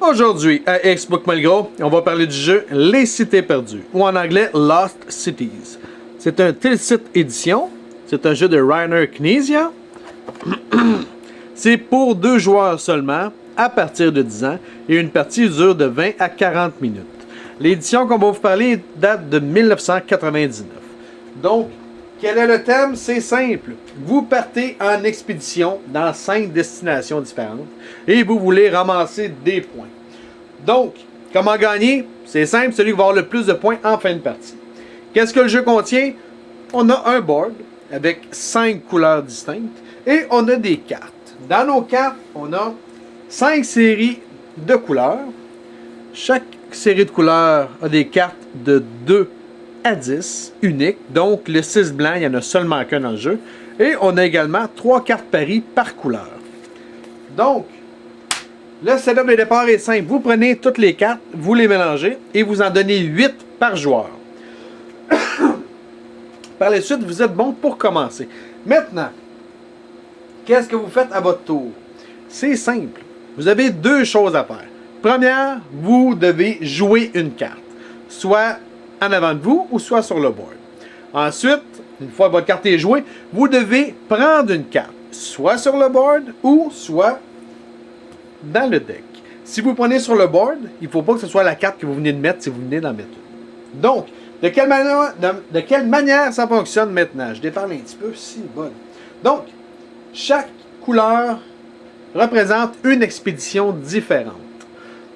Aujourd'hui, à Xbook Malgros, on va parler du jeu Les Cités Perdues, ou en anglais Lost Cities. C'est un Tilsit édition, c'est un jeu de Reiner Knizia. C'est pour 2 joueurs seulement, à partir de 10 ans, et une partie dure de 20 à 40 minutes. L'édition qu'on va vous parler date de 1999. Donc, quel est le thème? C'est simple. Vous partez en expédition dans 5 destinations différentes et vous voulez ramasser des points. Donc, comment gagner? C'est simple, celui qui va avoir le plus de points en fin de partie. Qu'est-ce que le jeu contient? On a un board avec 5 couleurs distinctes et on a des cartes. Dans nos cartes, on a 5 séries de couleurs. Chaque série de couleurs a des cartes de 2 à 10 uniques. Donc, le 6 blanc, il n'y en a seulement qu'un dans le jeu. Et on a également 3 cartes paris par couleur. Donc, le setup de départ est simple. Vous prenez toutes les cartes, vous les mélangez et vous en donnez 8 par joueur. Par la suite, vous êtes bon pour commencer. Maintenant, qu'est-ce que vous faites à votre tour? C'est simple. Vous avez 2 choses à faire. Première, vous devez jouer une carte. Soit en avant de vous ou soit sur le board. Ensuite, une fois que votre carte est jouée, vous devez prendre une carte. Soit sur le board ou soit dans le deck. Si vous prenez sur le board, il ne faut pas que ce soit la carte que vous venez de mettre si vous venez d'en mettre une. Donc, de quelle manière ça fonctionne maintenant? Je déparle un petit peu, si bon. Donc, chaque couleur représente une expédition différente.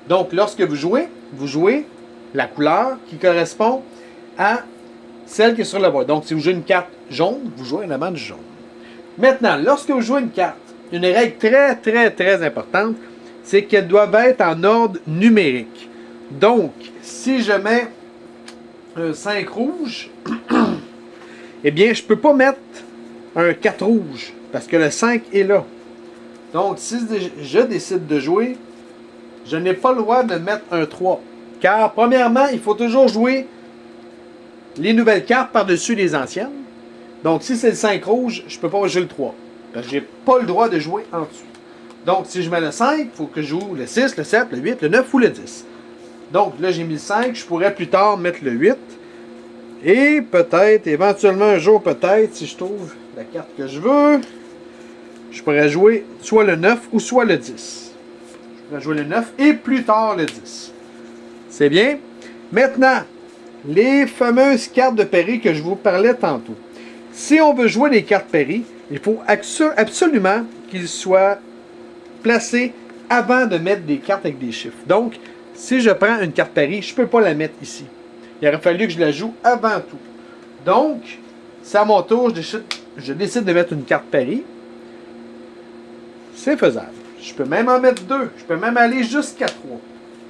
Donc, lorsque vous jouez la couleur qui correspond à celle qui est sur le board. Donc, si vous jouez une carte jaune, vous jouez en avant du jaune. Maintenant, lorsque vous jouez une carte, une règle très importante, c'est qu'elle doit être en ordre numérique. Donc, si je mets un 5 rouge, eh bien, je ne peux pas mettre un 4 rouge, parce que le 5 est là. Donc, si je décide de jouer, je n'ai pas le droit de mettre un 3. Car, premièrement, il faut toujours jouer les nouvelles cartes par-dessus les anciennes. Donc, si c'est le 5 rouge, je ne peux pas jouer le 3. Parce que je n'ai pas le droit de jouer en dessous. Donc, si je mets le 5, il faut que je joue le 6, le 7, le 8, le 9 ou le 10. Donc, là, j'ai mis le 5. Je pourrais plus tard mettre le 8. Et peut-être, éventuellement, un jour, peut-être, si je trouve la carte que je veux, je pourrais jouer soit le 9 ou soit le 10. Je pourrais jouer le 9 et plus tard le 10. C'est bien? Maintenant, les fameuses cartes de pari que je vous parlais tantôt. Si on veut jouer les cartes pari, il faut absolument qu'ils soient placés avant de mettre des cartes avec des chiffres. Donc, si je prends une carte pari, je ne peux pas la mettre ici. Il aurait fallu que je la joue avant tout. Donc, c'est à mon tour, je décide de mettre une carte pari. C'est faisable. Je peux même en mettre 2. Je peux même aller jusqu'à 3.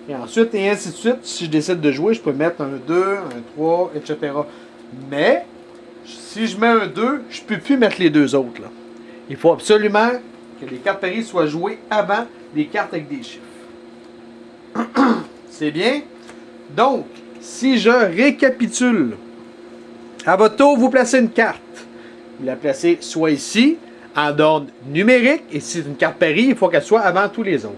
Et ensuite, et ainsi de suite, si je décide de jouer, je peux mettre un 2, un 3, etc. Mais, si je mets un 2, je ne peux plus mettre les 2 autres. Là. Il faut absolument que les cartes paris soient jouées avant les cartes avec des chiffres. C'est bien? Donc, si je récapitule, à votre tour, vous placez une carte. Vous la placez soit ici, en ordre numérique, et si c'est une carte pari, il faut qu'elle soit avant tous les autres.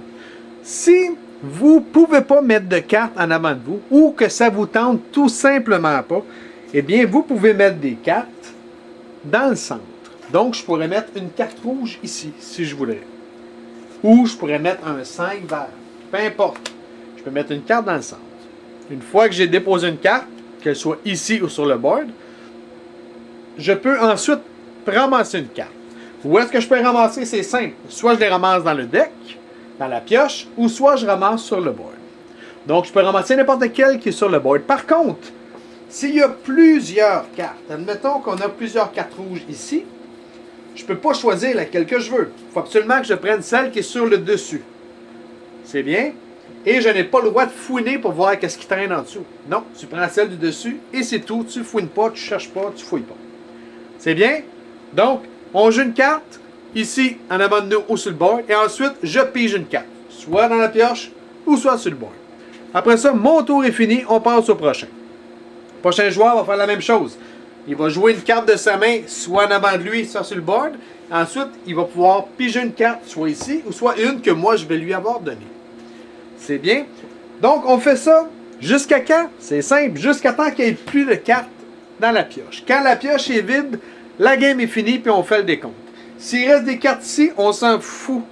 Si vous ne pouvez pas mettre de carte en avant de vous, ou que ça vous tente tout simplement pas, eh bien, vous pouvez mettre des cartes dans le centre. Donc, je pourrais mettre une carte rouge ici, si je voudrais. Ou je pourrais mettre un 5 vert. Peu importe. Je peux mettre une carte dans le centre. Une fois que j'ai déposé une carte, qu'elle soit ici ou sur le board, je peux ensuite ramasser une carte. Où est-ce que je peux ramasser? C'est simple. Soit je les ramasse dans le deck, dans la pioche, ou soit je ramasse sur le board. Donc, je peux ramasser n'importe quelle qui est sur le board. Par contre, s'il y a plusieurs cartes, admettons qu'on a plusieurs cartes rouges ici, je ne peux pas choisir laquelle que je veux. Il faut absolument que je prenne celle qui est sur le dessus. C'est bien? Et je n'ai pas le droit de fouiner pour voir qu'est-ce qui traîne en dessous. Non, tu prends celle du dessus et c'est tout. Tu ne fouines pas, tu ne cherches pas, tu ne fouilles pas. C'est bien? Donc, on joue une carte, ici, en avant de nous ou sur le board, et ensuite, je pige une carte. Soit dans la pioche, ou soit sur le board. Après ça, mon tour est fini, on passe au prochain. Le prochain joueur va faire la même chose. Il va jouer une carte de sa main, soit en avant de lui, soit sur le board. Ensuite, il va pouvoir piger une carte, soit ici, ou soit une que moi, je vais lui avoir donnée. C'est bien. Donc, on fait ça jusqu'à quand? C'est simple, jusqu'à temps qu'il n'y ait plus de cartes dans la pioche. Quand la pioche est vide, la game est finie, puis on fait le décompte. S'il reste des cartes ici, on s'en fout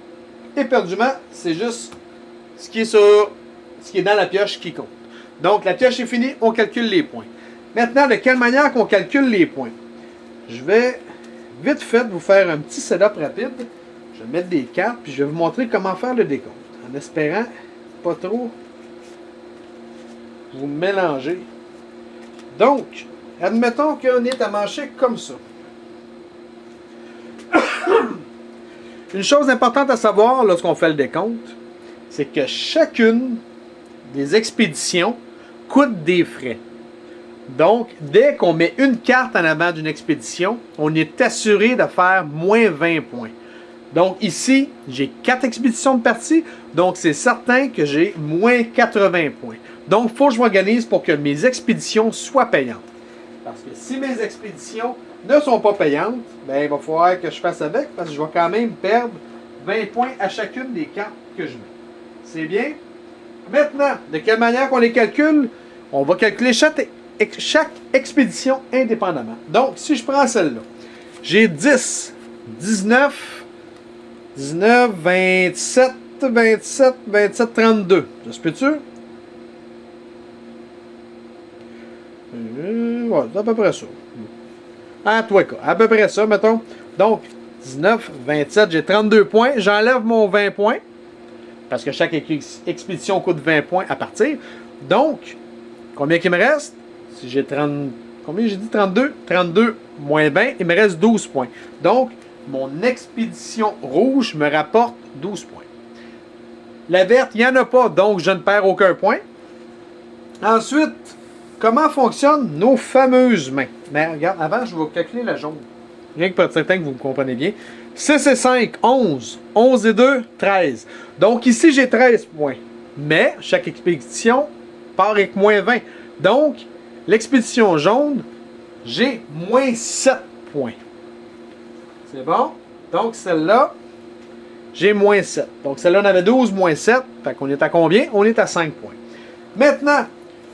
éperdument. C'est juste ce qui est dans la pioche qui compte. Donc, la pioche est finie, on calcule les points. Maintenant, de quelle manière qu'on calcule les points? Je vais vite fait vous faire un petit setup rapide. Je vais mettre des cartes, puis je vais vous montrer comment faire le décompte. En espérant pas trop vous mélanger. Donc, admettons qu'on est à mancher comme ça. Une chose importante à savoir lorsqu'on fait le décompte, c'est que chacune des expéditions coûte des frais. Donc, dès qu'on met une carte en avant d'une expédition, on est assuré de faire moins 20 points. Donc ici, j'ai 4 expéditions de partie, donc c'est certain que j'ai moins 80 points. Donc, il faut que je m'organise pour que mes expéditions soient payantes. Parce que si mes expéditions ne sont pas payantes, ben, il va falloir que je fasse avec, parce que je vais quand même perdre 20 points à chacune des cartes que je mets. C'est bien? Maintenant, de quelle manière qu'on les calcule? On va calculer chaque expédition indépendamment. Donc, si je prends celle-là, j'ai 10, 19, 27, 32. Ça se peut-tu? Ouais, c'est à peu près ça. En tout cas, à peu près ça, mettons. Donc, 19, 27, j'ai 32 points. J'enlève mon 20 points. Parce que chaque expédition coûte 20 points à partir. Donc, combien qu'il me reste? Si j'ai 30... Combien j'ai dit? 32? 32 moins 20, il me reste 12 points. Donc, mon expédition rouge me rapporte 12 points. La verte, il n'y en a pas, donc je ne perds aucun point. Ensuite, comment fonctionnent nos fameuses mains? Mais regarde, avant, je vais calculer la jaune. Rien que pour être certain que vous me comprenez bien. 6 et 5, 11. 11 et 2, 13. Donc ici, j'ai 13 points. Mais chaque expédition part avec moins 20. Donc, l'expédition jaune, j'ai moins 7 points. C'est bon? Donc, celle-là, j'ai moins 7. Donc, celle-là, on avait 12 moins 7. Fait qu'on est à combien? On est à 5 points. Maintenant,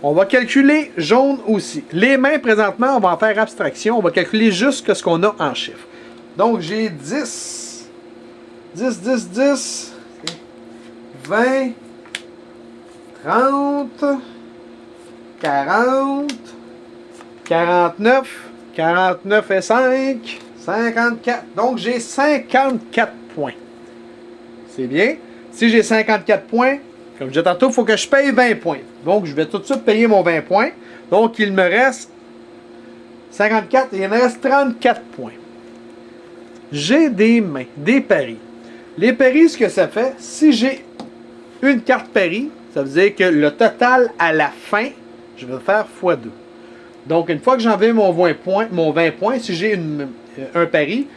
on va calculer jaune aussi. Les mains, présentement, on va en faire abstraction. On va calculer juste ce qu'on a en chiffres. Donc, j'ai 10, 10, 10, 10, 20, 30, 40, 49, 49 et 5, 54. Donc, j'ai 54 points. C'est bien. Si j'ai 54 points, comme je disais tantôt, il faut que je paye 20 points. Donc, je vais tout de suite payer mon 20 points. Donc, il me reste 54 et il me reste 34 points. J'ai des mains, des paris. Les paris, ce que ça fait, si j'ai une carte pari, ça veut dire que le total à la fin, je vais faire x2. Donc, une fois que j'enlève mon 20 points, si j'ai un pari,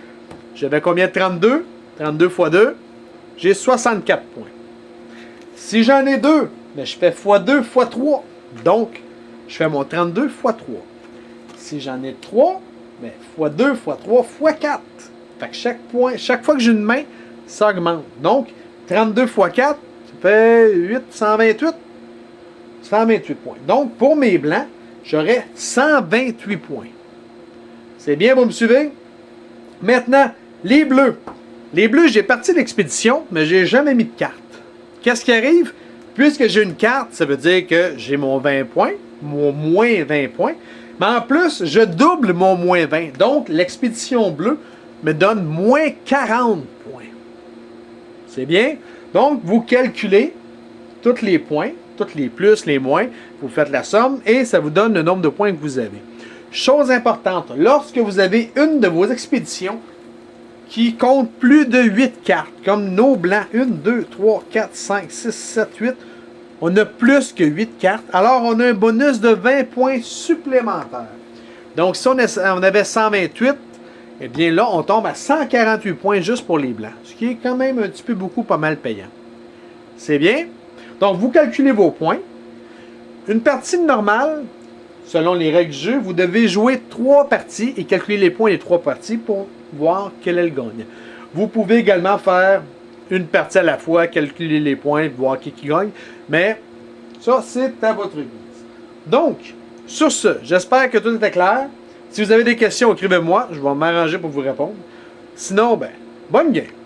j'avais combien de 32? 32 x 2, j'ai 64 points. Si j'en ai deux, ben je fais x2 x 3. Donc, je fais mon 32 x 3. Si j'en ai 3, ben x2 x 3 x 4. Fait que chaque fois que j'ai une main, ça augmente. Donc, 32 x 4, ça fait 128. 128 points. Donc, pour mes blancs, j'aurai 128 points. C'est bien, vous me suivez? Maintenant, les bleus. Les bleus, j'ai parti l'expédition, mais j'ai jamais mis de carte. Qu'est-ce qui arrive? Puisque j'ai une carte, ça veut dire que j'ai mon 20 points, mon moins 20 points. Mais en plus, je double mon moins 20. Donc, l'expédition bleue me donne moins 40 points. C'est bien? Donc, vous calculez tous les points, tous les plus, les moins, vous faites la somme et ça vous donne le nombre de points que vous avez. Chose importante, lorsque vous avez une de vos expéditions qui compte plus de 8 cartes, comme nos blancs, 1, 2, 3, 4, 5, 6, 7, 8, on a plus que 8 cartes, alors on a un bonus de 20 points supplémentaires. Donc, si on avait 128, eh bien là, on tombe à 148 points juste pour les blancs, ce qui est quand même un petit peu beaucoup, pas mal payant. C'est bien? Donc, vous calculez vos points. Une partie normale, selon les règles du jeu, vous devez jouer 3 parties et calculer les points des 3 parties pour voir quel est le gagnant. Vous pouvez également faire une partie à la fois, calculer les points, voir qui gagne. Mais ça, c'est à votre guise. Donc, sur ce, j'espère que tout était clair. Si vous avez des questions, écrivez-moi. Je vais m'arranger pour vous répondre. Sinon, ben, bonne game.